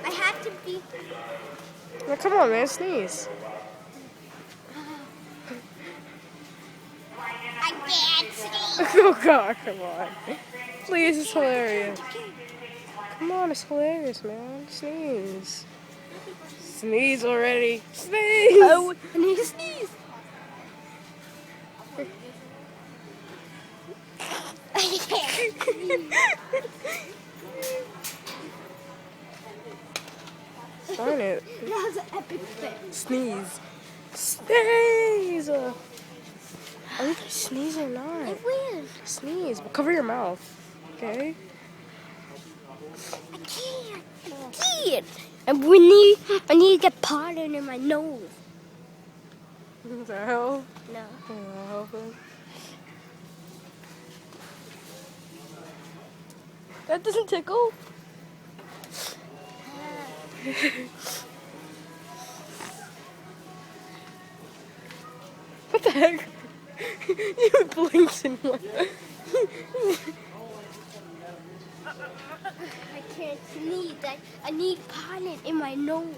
I had to be. Now, come on, man, sneeze. I can't sneeze. Oh God, come on. Please, it's hilarious. Come on, it's hilarious, man. Sneeze. Sneeze already. Sneeze. Oh, I need to sneeze. I can't sneeze. Darn it. That was an epic fail. Sneeze. Sneeze. Are you gonna sneeze or not? I will. Sneeze, but cover your mouth. Okay? I can't. I can't. And I need to get pollen in my nose. Does that help? No. Does that help him? That doesn't tickle. What the heck? You blinked and what? I can't sneeze. I need pollen in my nose.